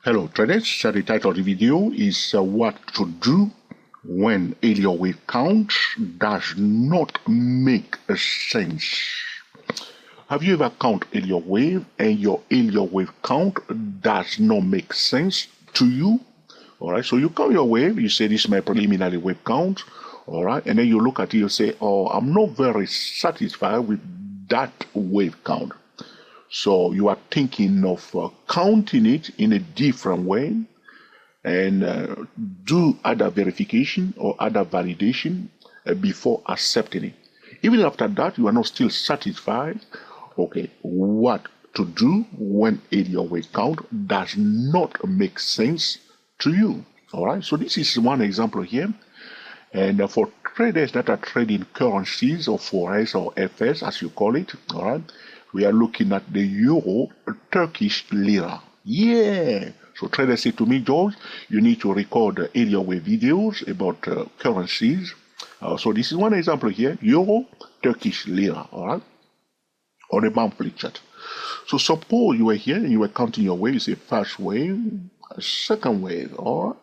Hello traders, the title of the video is what to do when Elliott wave count does not make sense. Have you ever counted Elliott wave and your Elliott wave count does not make sense to you? Alright, so you count your wave, you say this is my preliminary wave count, alright, and then you look at it, you say, oh, I'm not very satisfied with that wave count. So you are thinking of counting it in a different way and do other verification or other validation before accepting it. Even after that, you are not still satisfied. Okay, what to do when Elliott wave count does not make sense to you? All right, so this is one example here. And for traders that are trading currencies or Forex or FS, as you call it, all right, we are looking at the Euro, Turkish Lira. Yeah. So traders say to me, George, you need to record Elliott wave videos about currencies. So this is one example here, Euro, Turkish Lira, all right, on a monthly chart. So suppose you were here and you were counting your wave, you say first wave, second wave, all right,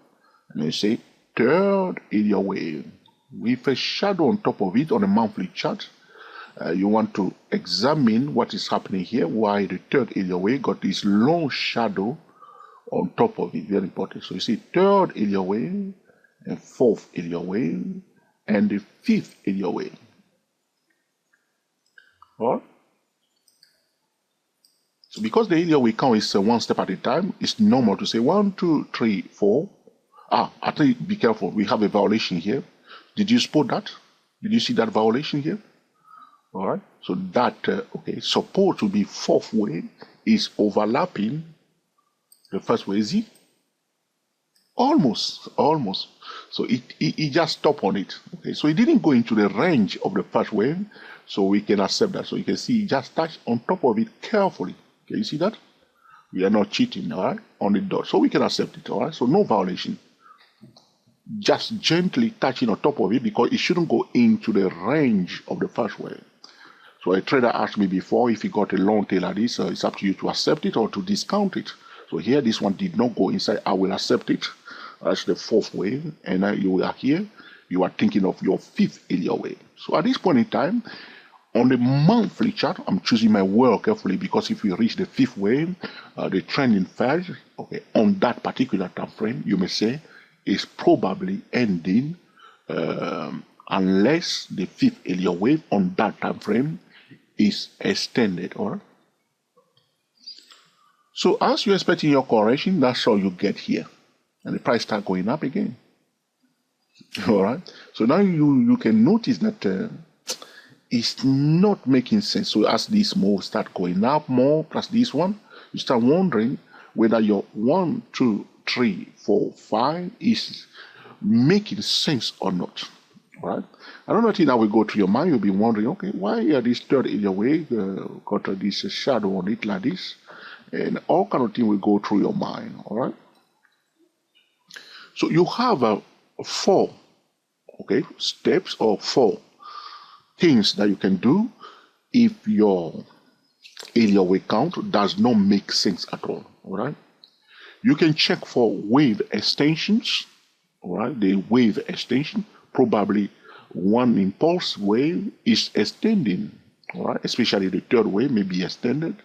and you say third Elliott wave with a shadow on top of it on a monthly chart. You want to examine what is happening here, why the third Elliott wave got this long shadow on top of it, very important. So you see third Elliott wave, and fourth Elliott wave, and the fifth Elliott wave. All right? So because the Elliott wave count is one step at a time, it's normal to say 1, 2, 3, 4. I think be careful, we have a violation here. Did you spot that? Did you see that violation here? All right, so that, okay, supposed to be fourth wave is overlapping the first wave. Z. Almost. So it just stopped on it. Okay, so it didn't go into the range of the first wave, so we can accept that. So you can see it just touched on top of it carefully. Can you see that? We are not cheating, all right, on the dot. So we can accept it, all right? So no violation. Just gently touching on top of it because it shouldn't go into the range of the first wave. So a trader asked me before if he got a long tail like this, it's up to you to accept it or to discount it. So here, this one did not go inside. I will accept it. That's the fourth wave. And you are here. You are thinking of your fifth Elliott wave. So at this point in time, on the monthly chart, I'm choosing my word carefully because if we reach the fifth wave, the trending phase, okay, on that particular time frame, you may say, is probably ending unless the fifth Elliott wave on that time frame is extended, all right? So as you're expecting your correction, that's all you get here. And the price start going up again. All right? So now you can notice that it's not making sense. So as this move start going up more, plus this one, you start wondering whether your 1, 2, 3, 4, 5 is making sense or not. All right. Another thing that will go through your mind, you'll be wondering, okay, why are this third Elliott wave got this shadow on it like this? And all kind of things will go through your mind. All right. So you have 4, okay, steps or 4 things that you can do if your Elliott wave count does not make sense at all. All right. You can check for wave extensions. All right, the wave extension, probably one impulse wave is extending, all right, especially the third wave may be extended,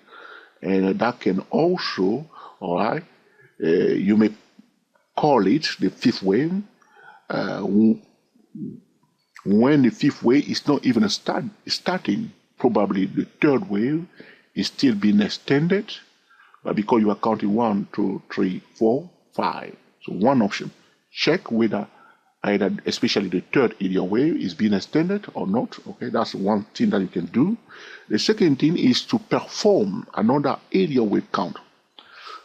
and that can also, all right, you may call it the fifth wave when the fifth wave is not even starting, probably the third wave is still being extended, but because you are counting 1, 2, 3, 4, 5. So one option. Check whether either, especially the third Elliott wave, is being extended or not. Okay, that's one thing that you can do. The second thing is to perform another Elliott wave count.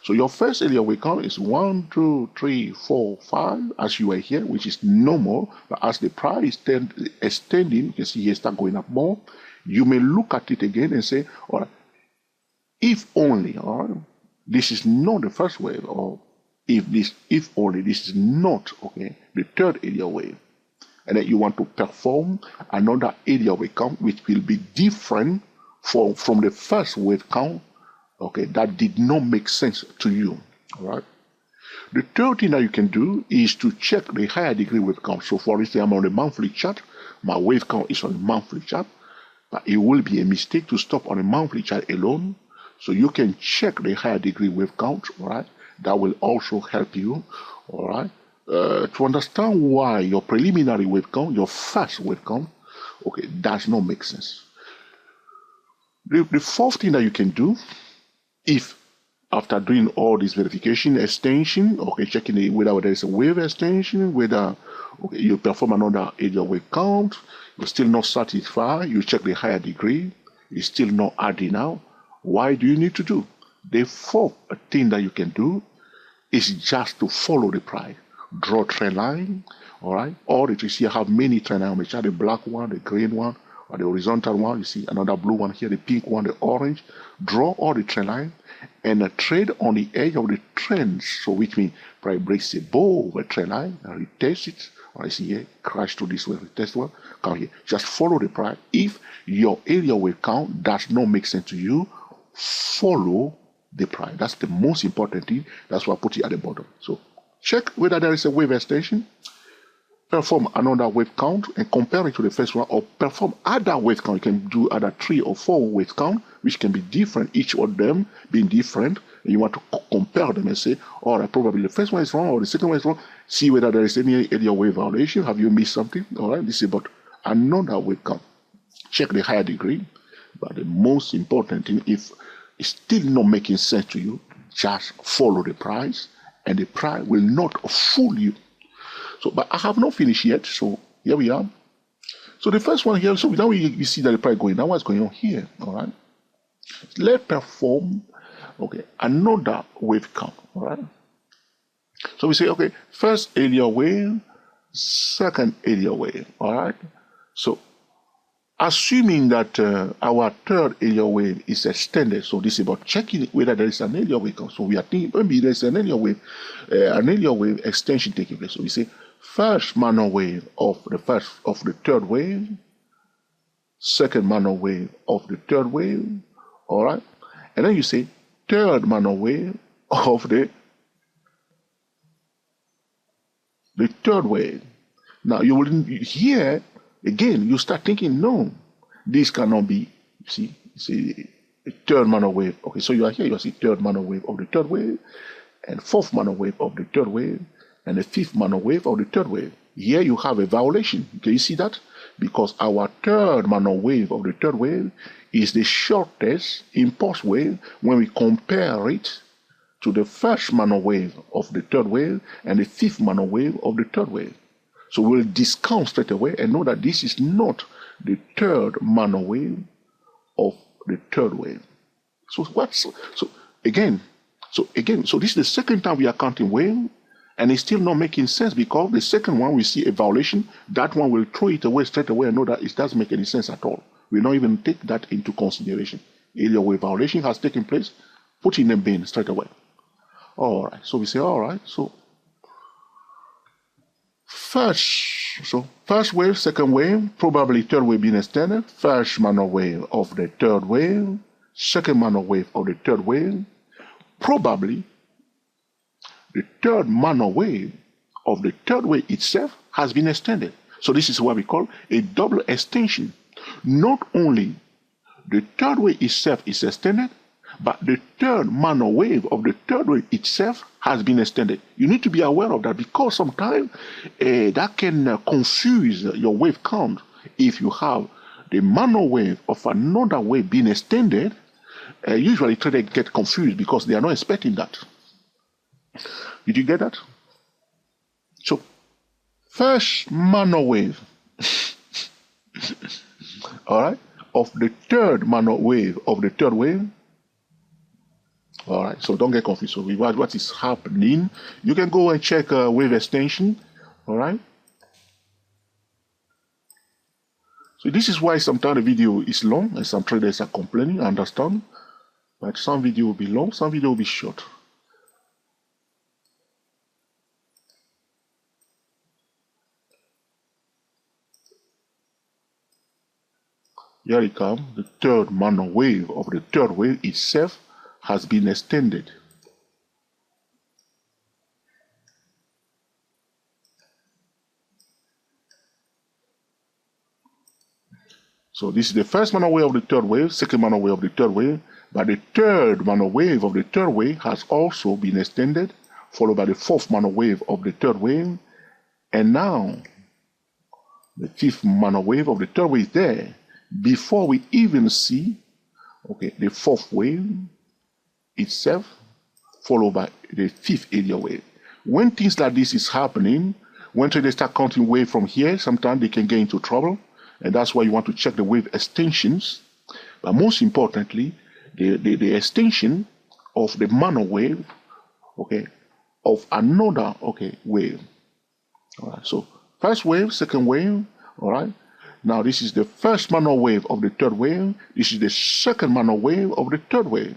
So your first Elliott wave count is 1, 2, 3, 4, 5, as you are here, which is normal. But as the price extending, you can see here start going up more. You may look at it again and say, all right, if only, all right, this is not the first wave, or if only this is not, okay, the third Elliott wave, and then you want to perform another Elliott wave count which will be different from the first wave count, okay, that did not make sense to you. All right. The third thing that you can do is to check the higher degree wave count. So for instance, I'm on the monthly chart. My wave count is on the monthly chart. But it will be a mistake to stop on a monthly chart alone. So you can check the higher degree wave count, all right? That will also help you, all right? To understand why your preliminary wave count, your first wave count, okay, does not make sense. The fourth thing that you can do, if after doing all this verification, extension, okay, checking whether there is a wave extension, whether okay, you perform another area wave count, you're still not satisfied, you check the higher degree, it's still not adding out. Why do you need to do? The fourth thing that you can do is just to follow the price. Draw a trend line, all right? Or if you see I have many trend lines on the chart, the black one, the green one, or the horizontal one, you see another blue one here, the pink one, the orange. Draw all the trend line and trade on the edge of the trend. So which means price breaks above the trend line and retest it. Or I see here, crash to this way, retest one, come here. Just follow the price. If your area wave count does not make sense to you, follow the price. That's the most important thing. That's why I put it at the bottom. So check whether there is a wave extension, perform another wave count and compare it to the first one, or perform other wave count. You can do either 3 or 4 wave count, which can be different, each of them being different. And you want to compare them and say, all right, probably the first one is wrong or the second one is wrong. See whether there is any area wave violation. Have you missed something? All right, this is about another wave count. Check the higher degree. But the most important thing, if it's still not making sense to you, just follow the price, and the price will not fool you. So, but I have not finished yet, so here we are. So the first one here, so now we see that the price going down. What's going on here? All right. Let's perform, okay, another wave count. All right. So we say, okay, first area wave, second area wave. All right. So assuming that our third area wave is extended, so this is about checking whether there is an area wave count. So we are thinking maybe there is an area wave extension taking place. So we say first minor wave of the third wave, second minor wave of the third wave, all right, and then you say third minor wave of the third wave. Now you will here again. You start thinking, no, this cannot be. See a third minor wave. Okay, so you are here. You see third minor wave of the third wave, and fourth minor wave of the third wave, and the fifth minor wave of the third wave. Here you have a violation. Can you see that? Because our third minor wave of the third wave is the shortest impulse wave when we compare it to the first minor wave of the third wave and the fifth minor wave of the third wave. So we'll discount straight away and know that this is not the third minor wave of the third wave. So again, this is the second time we are counting wave, and it's still not making sense because the second one we see a violation. That one will throw it away straight away and know that it doesn't make any sense at all. We don't even take that into consideration. Area wave violation has taken place, put in the bin straight away. All right, so we say, all right, so first wave, second wave, probably third wave being extended, first minor wave of the third wave, second minor wave of the third wave, probably the third minor wave of the third wave itself has been extended. So this is what we call a double extension. Not only the third wave itself is extended, but the third minor wave of the third wave itself has been extended. You need to be aware of that because sometimes that can confuse your wave count. If you have the minor wave of another wave being extended, usually traders get confused because they are not expecting that. Did you get that? So, first minor wave, all right, of the third minor wave of the third wave. All right, so don't get confused. So what is happening? You can go and check wave extension. All right. So this is why sometimes the video is long and some traders are complaining. I understand, but some video will be long, some video will be short. Here it comes. The third minor wave of the third wave itself has been extended. So this is the first minor wave of the third wave, second minor wave of the third wave, but the third minor wave of the third wave has also been extended, followed by the fourth minor wave of the third wave, and now the fifth minor wave of the third wave is there before we even see, okay, the fourth wave itself, followed by the fifth Elliott wave. When things like this is happening, when traders start counting wave from here, sometimes they can get into trouble, and that's why you want to check the wave extensions. But most importantly, the extension of the minor wave, okay, of another, okay, wave. All right, so first wave, second wave, all right. Now this is the first minor wave of the third wave. This is the second minor wave of the third wave.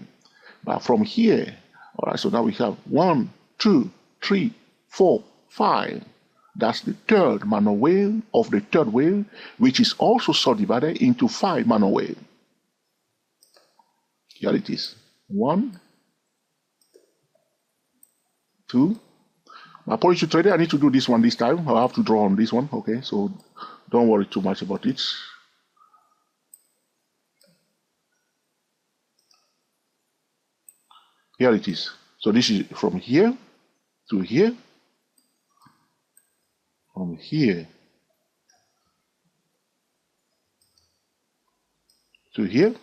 But from here, all right, so now we have 1, 2, 3, 4, 5. That's the third minor wave of the third wave, which is also subdivided into 5 minor waves. Here it is. 1, 2. My apology, trader, I need to do this one this time. I'll have to draw on this one, okay? So don't worry too much about it. Here it is. So this is from here to here. From here to here.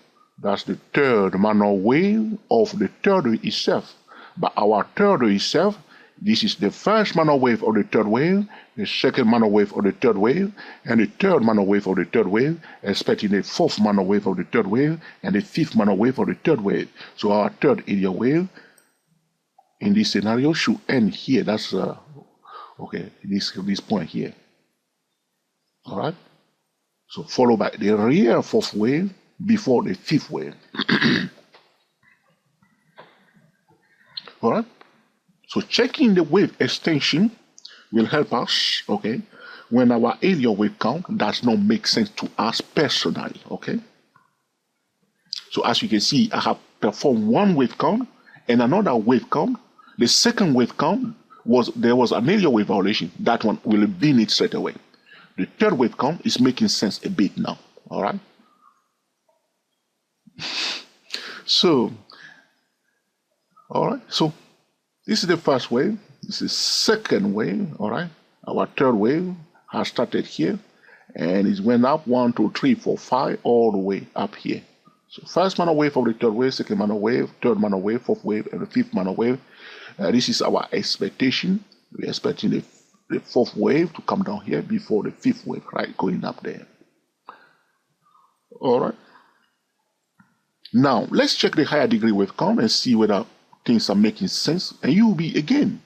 That's the third minor wave of the third wave itself. But our third wave itself, this is the first minor wave of the third wave, the second minor wave of the third wave, and the third minor wave of the third wave, expecting the fourth minor wave of the third wave, and the fifth minor wave of the third wave. So our third Elliott wave in this scenario should end here. That's okay, this point here. All right. So followed by the real fourth wave before the fifth wave. All right. So checking the wave extension will help us, okay, when our Elliott wave count does not make sense to us personally, okay. So as you can see, I have performed one wave count and another wave count. The second wave count there was an Elliott wave violation. That one will bin it straight away. The third wave count is making sense a bit now, all right. So, all right, so this is the first wave. This is second wave, all right. Our third wave has started here, and it went up 1, 2, 3, 4, 5, all the way up here. So first minor wave of the third wave, second minor wave, third minor wave, fourth wave, and the fifth minor wave. This is our expectation. We're expecting the fourth wave to come down here before the fifth wave, right, going up there. All right. Now, let's check the higher degree wave count and see whether things are making sense. And you'll be, again,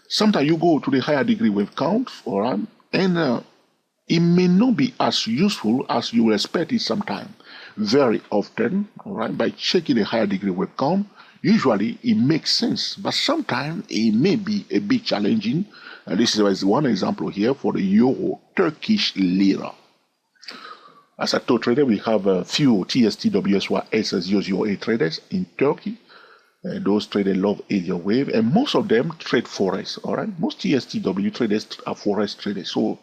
sometimes you go to the higher degree wave count, all right, and it may not be as useful as you will expect it sometimes. Very often, all right, by checking the higher degree wave count, usually it makes sense, but sometimes it may be a bit challenging. And this is one example here for the Euro Turkish lira. As I told traders, we have a few TSTWSY SS008 traders in Turkey. Those traders love Elliott wave, and most of them trade forex. All right, most TSTW traders are forex traders. So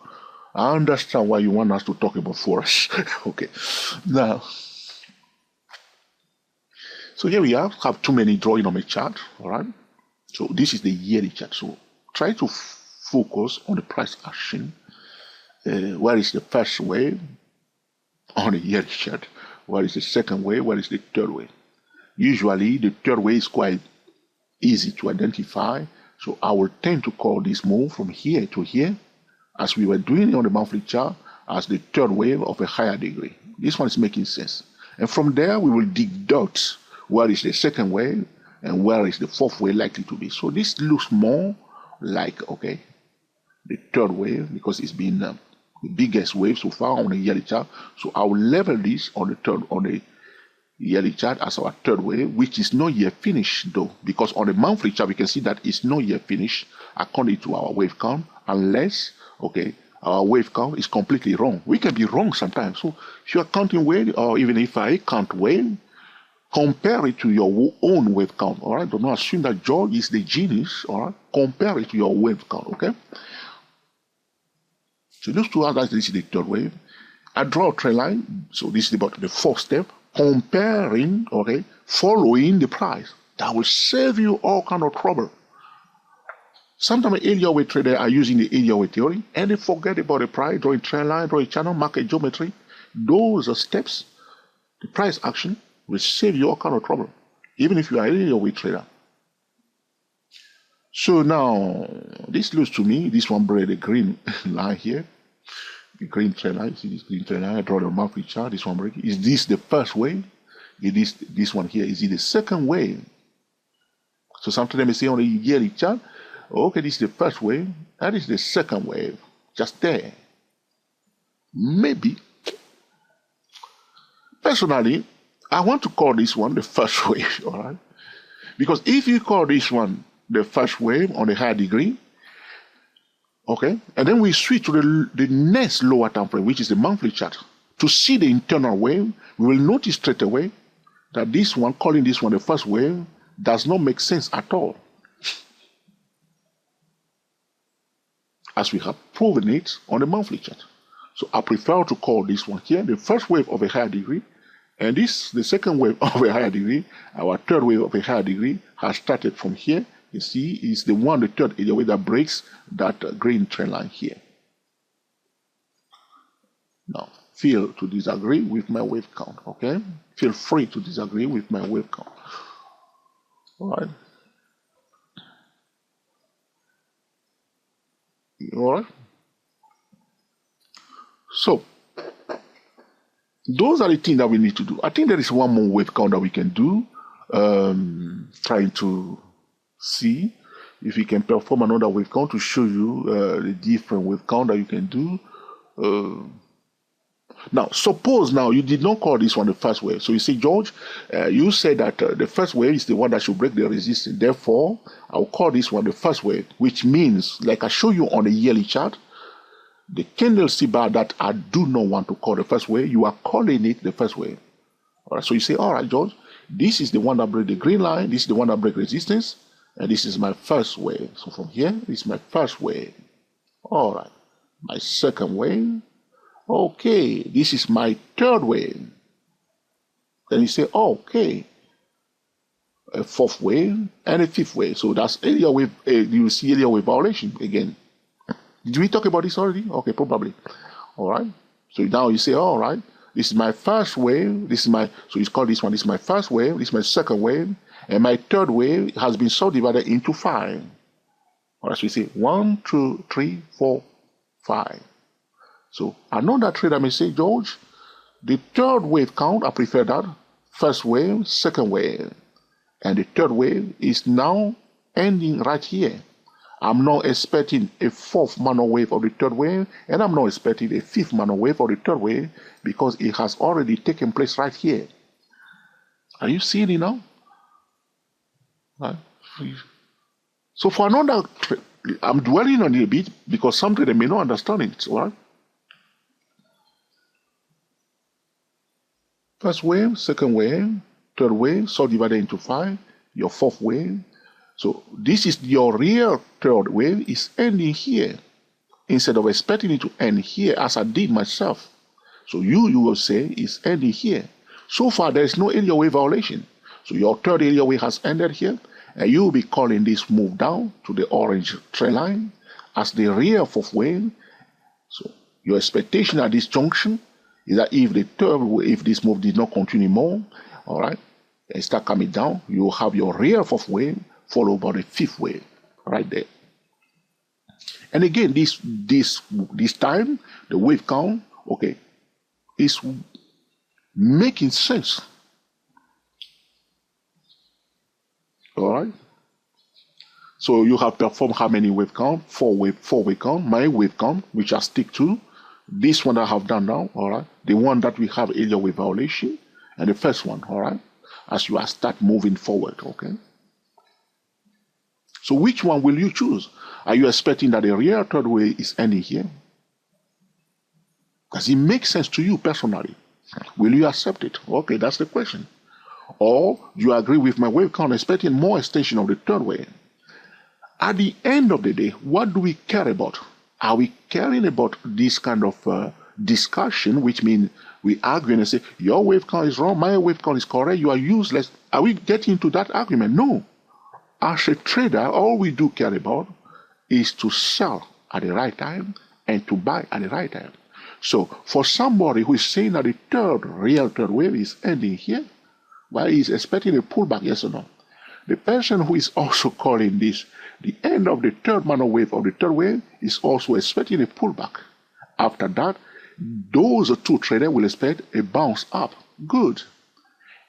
I understand why you want us to talk about forex. Okay, now, so here we have too many drawing on a chart. All right, so this is the yearly chart. So try to focus on the price action. Where is the first wave on the yearly chart? Where is the second wave? Where is the third wave? Usually the third wave is quite easy to identify. So I will tend to call this move from here to here, as we were doing on the monthly chart, as the third wave of a higher degree. This one is making sense. And from there, we will deduct where is the second wave and where is the fourth wave likely to be. So this looks more like, okay, the third wave, because it's been the biggest wave so far on the yearly chart. So I will level this on the yearly chart as our third wave, which is not yet finished though, because on the monthly chart we can see that it's not yet finished according to our wave count, unless, okay, our wave count is completely wrong. We can be wrong sometimes. So if you are counting wave, or even if I count wave, compare it to your own wave count. All right, do not assume that George is the genius. All right, compare it to your wave count. Okay. So those two are, this is the third wave. I draw a trend line. So this is about the fourth step. Comparing, okay, following the price. That will save you all kind of trouble. Sometimes Elliott wave traders are using the Elliott wave theory and they forget about the price, draw a trend line, draw a channel, market geometry. Those are steps. The price action will save you all kind of trouble, even if you are an Elliott wave trader. So now, this looks to me, this one break the green line here. The green trend line, see this green trend line, I draw the monthly chart, this one break. Is this the first wave? Is this one here, is it the second wave? So sometimes they may say on the yearly chart, okay, this is the first wave, that is the second wave, just there. Maybe. Personally, I want to call this one the first wave, all right? Because if you call this one the first wave on a higher degree, okay, and then we switch to the next lower time frame, which is the monthly chart, to see the internal wave, we will notice straight away that this one, calling this one the first wave, does not make sense at all. As we have proven it on the monthly chart. So I prefer to call this one here the first wave of a higher degree, and this the second wave of a higher degree. Our third wave of a higher degree has started from here. You see, is the one, the third Elliott wave that breaks that green trend line here. Now, feel to disagree with my wave count, okay? Feel free to disagree with my wave count. All right. All right. So, those are the things that we need to do. I think there is one more wave count that we can do. Trying to see if we can perform another wave count to show you the different wave count that you can do. Now, suppose now you did not call this one the first wave. So you say, George, you said that the first wave is the one that should break the resistance. Therefore, I'll call this one the first wave, which means, like I show you on the yearly chart, the candlestick bar that I do not want to call the first wave, you are calling it the first wave. All right, so you say, all right, George, this is the one that breaks the green line, this is the one that breaks resistance, and this is my first wave. So from here, this is my first wave. All right, my second wave. Okay, this is my third wave. Then you say, okay, a fourth wave and a fifth wave. So that's Elliott wave. You see Elliott wave violation again. Did we talk about this already? Okay, probably. All right. So now you say, all right, this is my first wave. This is my, so you call this one, this is my first wave. This is my second wave. And my third wave has been subdivided into 5. All right, so you say 1, 2, 3, 4, 5. So another trader may say, George, the third wave count, I prefer that. First wave, second wave. And the third wave is now ending right here. I'm not expecting a fourth minor wave of the third wave, and I'm not expecting a fifth minor wave of the third wave because it has already taken place right here. Are you seeing it now? Right. So for another, I'm dwelling on it a bit because some traders may not understand it, all right? First wave, second wave, third wave, subdivided into 5, your fourth wave. So this is your real third wave is ending here instead of expecting it to end here as I did myself. So you will say it's ending here. So far there is no Elliott wave violation. So your third Elliott wave has ended here, and you will be calling this move down to the orange trend line as the real fourth wave. So your expectation at this junction is that if the third wave, if this move did not continue more, all right, and start coming down, you will have your real fourth wave followed by the fifth wave right there. And again, this time the wave count, okay, is making sense. All right. So you have performed how many wave count? 4 wave count. My wave count, which I stick to. This one I have done now, all right. The one that we have Elliott wave violation, and the first one, all right. As you start moving forward, okay. So which one will you choose? Are you expecting that the real third wave is ending here? Does it make sense to you personally? Will you accept it? Okay, that's the question. Or you agree with my wave count, expecting more extension of the third wave? At the end of the day, what do we care about? Are we caring about this kind of discussion, which means we argue and say, your wave count is wrong, my wave count is correct, you are useless. Are we getting into that argument? No. As a trader, all we do care about is to sell at the right time and to buy at the right time. So for somebody who is saying that the real third wave is ending here, well, he's expecting a pullback, yes or no? The person who is also calling this the end of the third minor wave of the third wave is also expecting a pullback. After that, those two traders will expect a bounce up. Good.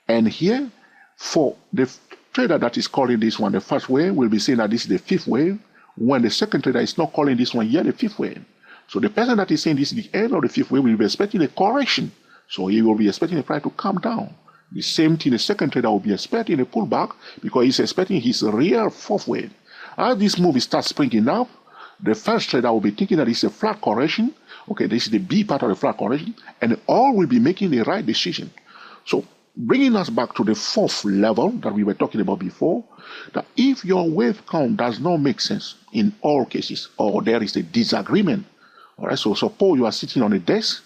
And here, for the trader that is calling this one the first wave, will be saying that this is the fifth wave, when the second trader is not calling this one yet the fifth wave. So the person that is saying this is the end of the fifth wave will be expecting a correction. So he will be expecting the price to come down. The same thing, the second trader will be expecting a pullback because he's expecting his real fourth wave. As this move starts springing up, the first trader will be thinking that it's a flat correction. Okay, this is the B part of the flat correction, and all will be making the right decision. So bringing us back to the fourth level that we were talking about before, that if your wave count does not make sense in all cases, or there is a disagreement, all right, so suppose you are sitting on a desk,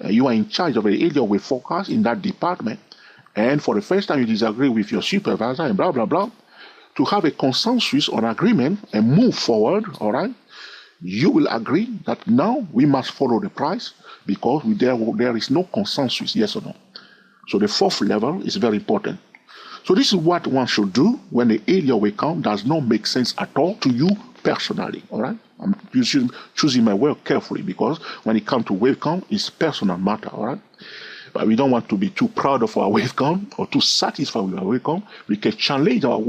you are in charge of the Elliott wave forecast in that department, and for the first time you disagree with your supervisor and blah, blah, blah, to have a consensus on agreement and move forward, all right, you will agree that now we must follow the price because there is no consensus, yes or no. So the fourth level is very important. So this is what one should do when the Elliott wave count does not make sense at all to you personally, all right? I'm choosing my word carefully because when it comes to wave count, it's personal matter, all right? But we don't want to be too proud of our wave count or too satisfied with our wave count. We can challenge our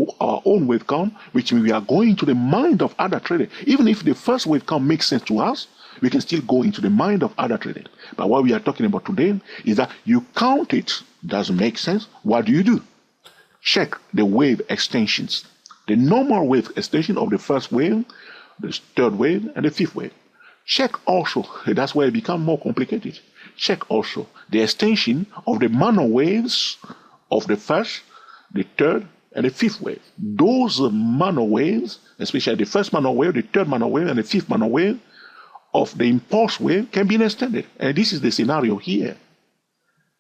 own wave count, which means we are going to the mind of other traders. Even if the first wave count makes sense to us, we can still go into the mind of other traders. But what we are talking about today is that you count it, doesn't make sense. What do? Check the wave extensions. The normal wave extension of the first wave, the third wave, and the fifth wave. Check also, that's where it becomes more complicated. Check also the extension of the minor waves of the first, the third, and the fifth wave. Those minor waves, especially the first minor wave, the third minor wave, and the fifth minor wave of the impulse wave can be extended. And this is the scenario here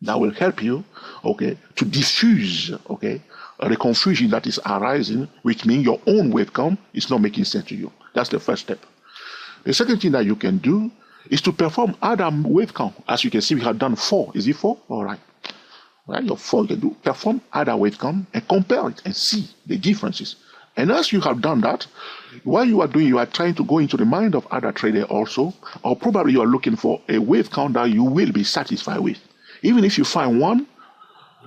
that will help you, okay, to diffuse, okay, the confusion that is arising, which means your own wave count is not making sense to you. That's the first step. The second thing that you can do is to perform other wave count. As you can see, we have done 4. Is it 4? All right. Right, your 4 you can do. Perform other wave count and compare it and see the differences. And as you have done that, what you are doing, you are trying to go into the mind of other traders also, or probably you are looking for a wave count that you will be satisfied with. Even if you find one,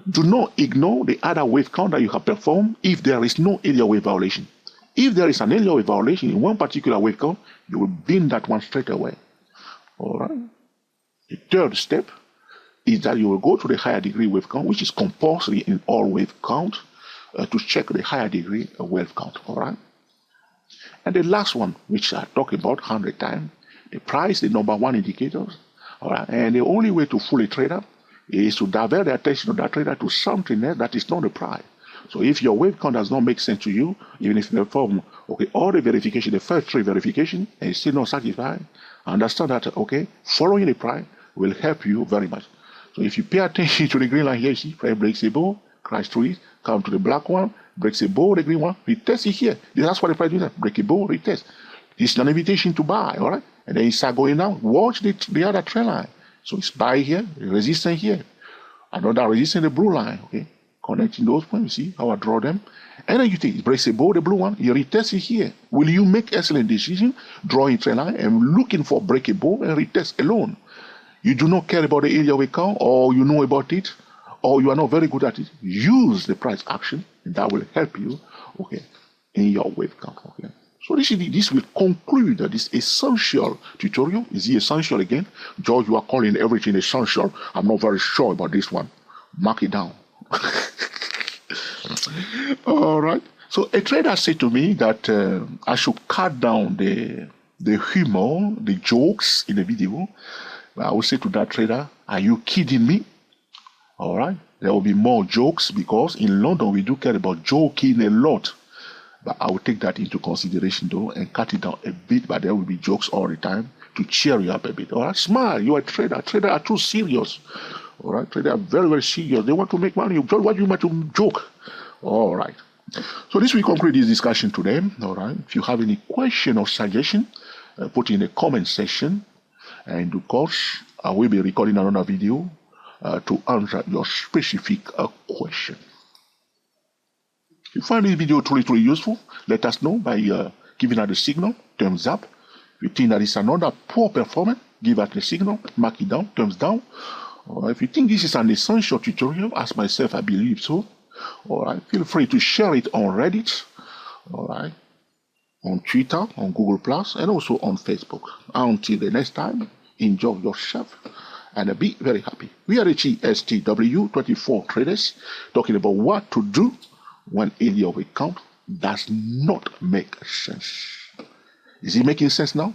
do not ignore the other wave count that you have performed if there is no Elliott wave violation. If there is an Elliott wave violation in one particular wave count, you will bin that one straight away. All right. The third step is that you will go to the higher degree wave count, which is compulsory in all wave count, to check the higher degree wave count. All right. And the last one, which I talk about 100 times, the price, the number one indicators. All right. And the only way to fool a trader is to divert the attention of that trader to something else that is not the price. So if your wave count does not make sense to you, even if you perform all the verification, the first 3 verification, and it's still not satisfied, understand that following the price will help you very much. So if you pay attention to the green line here, you see, price breaks a bow, crash through it, come to the black one, breaks a bow, the green one, retest it here. That's what the price does. Break a bow, retest. This is an invitation to buy, all right? And then you start going down. Watch the other trend line. So it's buy here, resistance here. Another resistance, the blue line, okay? Connecting those points, you see how I draw them. And then you take it, breaks a bow, the blue one, you retest it here. Will you make excellent decision, drawing trend line and looking for break a bow and retest alone? You do not care about the Elliott wave count, or you know about it, or you are not very good at it. Use the price action, and that will help you, in your wave count, So this will conclude this essential tutorial. Is it essential again? George, you are calling everything essential. I'm not very sure about this one. Mark it down. All right. So a trader said to me that I should cut down the humor, the jokes in the video. I will say to that trader, are you kidding me? All right. There will be more jokes because in London we do care about joking a lot. But I will take that into consideration though and cut it down a bit, but there will be jokes all the time to cheer you up a bit. All right, smile. You are a trader. Traders are too serious. All right, traders are very, very serious. They want to make money. What you want to joke? All right. So this will conclude this discussion today. All right. If you have any question or suggestion, put in the comment section, and of course, I will be recording another video to answer your specific question. If you find this video truly useful, let us know by giving us the signal, thumbs up. If you think that it's another poor performance, give us the signal, mark it down, thumbs down. Or if you think this is an essential tutorial, as myself I believe so, all right, feel free to share it on Reddit, all right, on Twitter, on Google+, and also on Facebook. Until the next time, enjoy yourself and be very happy. We are the GSTW24 traders talking about what to do when Elliott count does not make sense. Is it making sense now?